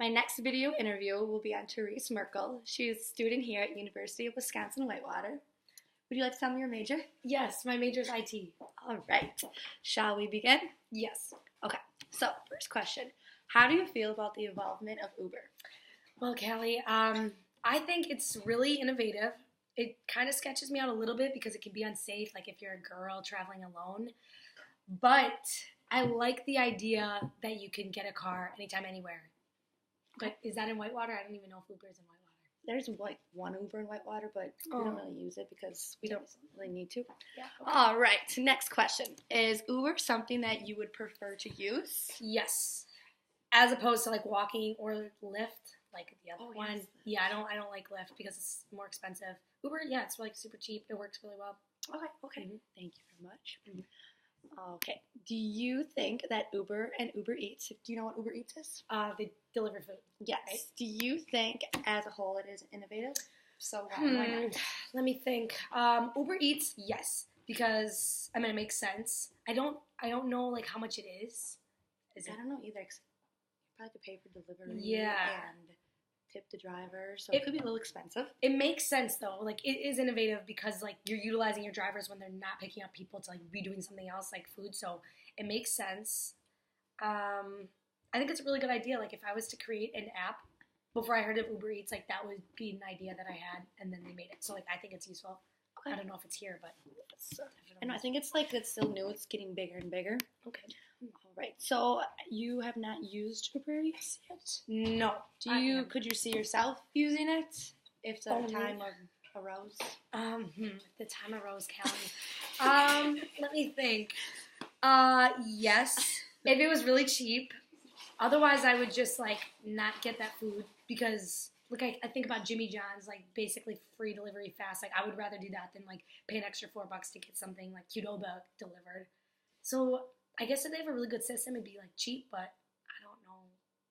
My next video interview will be on Therese Merkel. She is a student here at University of Wisconsin-Whitewater. Would you like to tell me your major? Yes, my major is IT. All right. Shall we begin? Yes. Okay. So, first question. How do you feel about the involvement of Uber? Well, Callie, I think it's really innovative. It kind of sketches me out a little bit because it can be unsafe, like if you're a girl traveling alone. But I like the idea that you can get a car anytime, anywhere. But is that in Whitewater? I don't even know if Uber is in Whitewater. There's like one Uber in Whitewater, but we don't really use it because we don't really need to. Yeah. Okay. All right. Next question. Is Uber something that you would prefer to use? Yes. As opposed to like walking or Lyft, like the other one. Yes. Yeah, I don't like Lyft because it's more expensive. Uber, yeah, it's like super cheap. It works really well. Okay. Mm-hmm. Thank you very much. Okay. Do you think that Uber and Uber Eats, do you know what Uber Eats is? They deliver food. Yes. Right? Do you think as a whole it is innovative? So why not? Let me think. Uber Eats, yes, because it makes sense. I don't know like how much it is. I don't know either. 'Cause you probably could pay for delivery. Yeah. And tip the driver, so it could be a little expensive. It makes sense though. Like it is innovative because like you're utilizing your drivers when they're not picking up people to like be doing something else like food. So it makes sense. I think it's a really good idea. Like if I was to create an app before I heard of Uber Eats, like that would be an idea that I had, and then they made it. So like I think it's useful. Okay. I don't know if it's here, but and I think it's still new. It's getting bigger and bigger. Okay. All right. So you have not used Uber Eats yet? No. Could you see yourself using it if the time arose? The time arose, Callie. Let me think. Yes. If it was really cheap. Otherwise, I would just like not get that food because look, I think about Jimmy John's, like basically free delivery fast. Like I would rather do that than like pay an extra $4 to get something like Qdoba delivered. So I guess if they have a really good system, it'd be like cheap, but I don't know.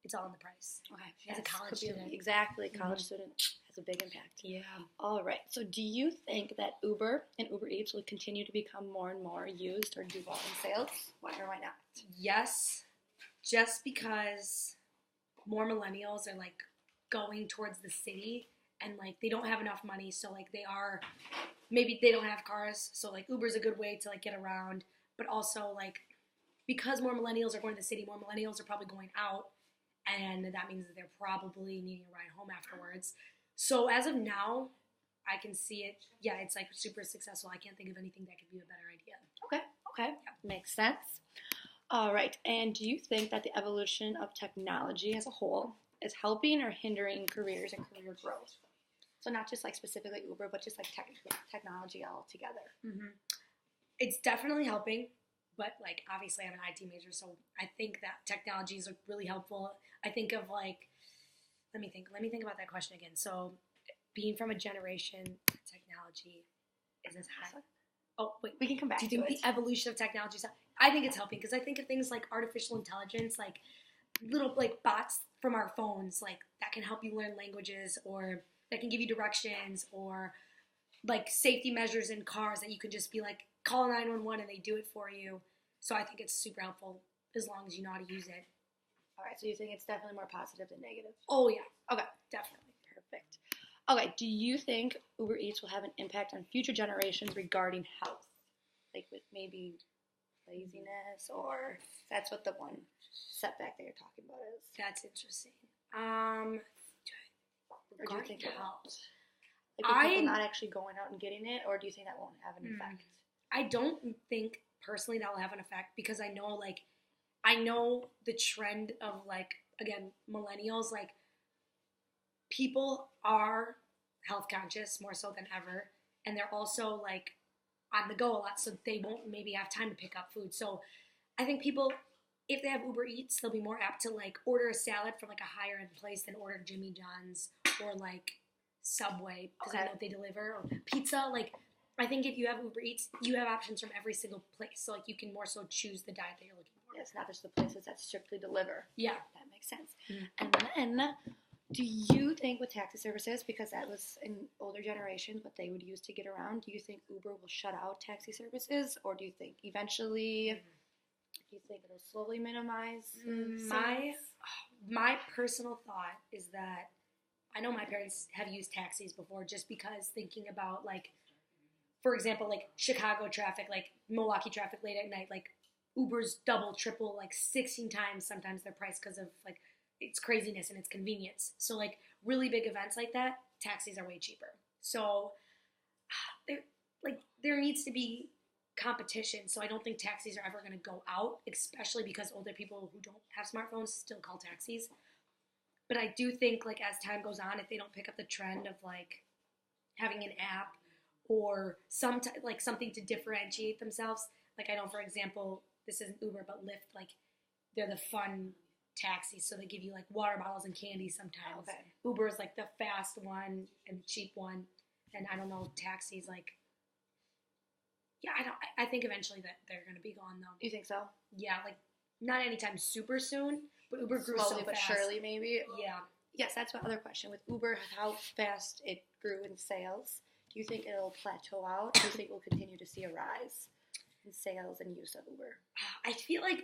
It's all in the price. Okay. As a college student. Exactly. College student has a big impact. Yeah. All right. So do you think that Uber and Uber Eats will continue to become more and more used or do well in sales? Why or why not? Yes. Just because more millennials are like going towards the city and like they don't have enough money, so like maybe they don't have cars, so like Uber's a good way to like get around, but also like because more millennials are going to the city, more millennials are probably going out, and that means that they're probably needing a ride home afterwards. So as of now, I can see it. Yeah, it's like super successful. I can't think of anything that could be a better idea. Okay. Yeah. Makes sense. All right. And do you think that the evolution of technology as a whole is helping or hindering careers and career growth? So not just like specifically Uber, but just like technology altogether. Mm-hmm. It's definitely helping, but like obviously I'm an IT major, so I think that technology is really helpful. I think of like, let me think about that question again. So being from a generation, technology is as high. Oh, wait. We can come back to it. Do you think the evolution of technology is... I think it's helping because I think of things like artificial intelligence, like little like bots from our phones, like that can help you learn languages or that can give you directions or like safety measures in cars that you can just be like, call 911 and they do it for you. So I think it's super helpful as long as you know how to use it. All right, so you think it's definitely more positive than negative? Oh, yeah. Okay. Definitely. Perfect. Okay, do you think Uber Eats will have an impact on future generations regarding health? Like with maybe laziness, or that's what the one setback that you're talking about is? That's interesting. Or do you think it helps? Like people not actually going out and getting it, or do you think that won't have an effect? I don't think personally that will have an effect because I know the trend of like, again, millennials, like people are health conscious more so than ever, and they're also like on the go a lot, so they won't maybe have time to pick up food. So I think people, if they have Uber Eats, they'll be more apt to like order a salad from like a higher end place than order Jimmy John's or like Subway because I know they deliver, or pizza. Like I think if you have Uber Eats, you have options from every single place, so like you can more so choose the diet that you're looking for. It's not just the places that strictly deliver. Yeah, that makes sense. And then, do you think with taxi services, because that was in older generations what they would use to get around, do you think Uber will shut out taxi services, or do you think eventually, do you think it'll slowly minimize? my personal thought is that I know my parents have used taxis before just because thinking about like, for example, like Chicago traffic, like Milwaukee traffic late at night, like Uber's double, triple, like 16 times sometimes their price because of like its craziness and its convenience. So like really big events like that, taxis are way cheaper. So there, like there needs to be competition. So I don't think taxis are ever going to go out, especially because older people who don't have smartphones still call taxis. But I do think like as time goes on, if they don't pick up the trend of like having an app or like something to differentiate themselves, like I know for example, this isn't Uber but Lyft, like they're the fun taxis, so they give you like water bottles and candy sometimes. Okay. Uber is like the fast one and cheap one, and I don't know, taxis like yeah, I think eventually that they're gonna be gone though. You think so? Yeah, like not anytime super soon, but Uber grew Slowly so but fast. surely, maybe. Yeah. Yes, that's my other question. With Uber, how fast it grew in sales, do you think it'll plateau out? Do you think we'll continue to see a rise in sales and use of Uber? I feel like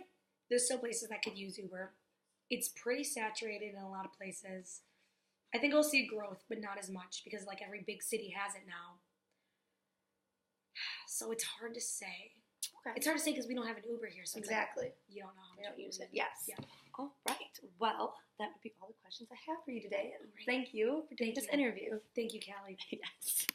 there's still places that could use Uber. It's pretty saturated in a lot of places. I think we'll see growth, but not as much because like every big city has it now. So it's hard to say. Okay. It's hard to say because we don't have an Uber here, so it's like, Exactly. you don't know how We much don't Uber use we it. use. Yes. Yeah. All right. Well, that would be all the questions I have for you today. All right. Thank you for doing Thank this you. interview. Thank you, Callie. Yes.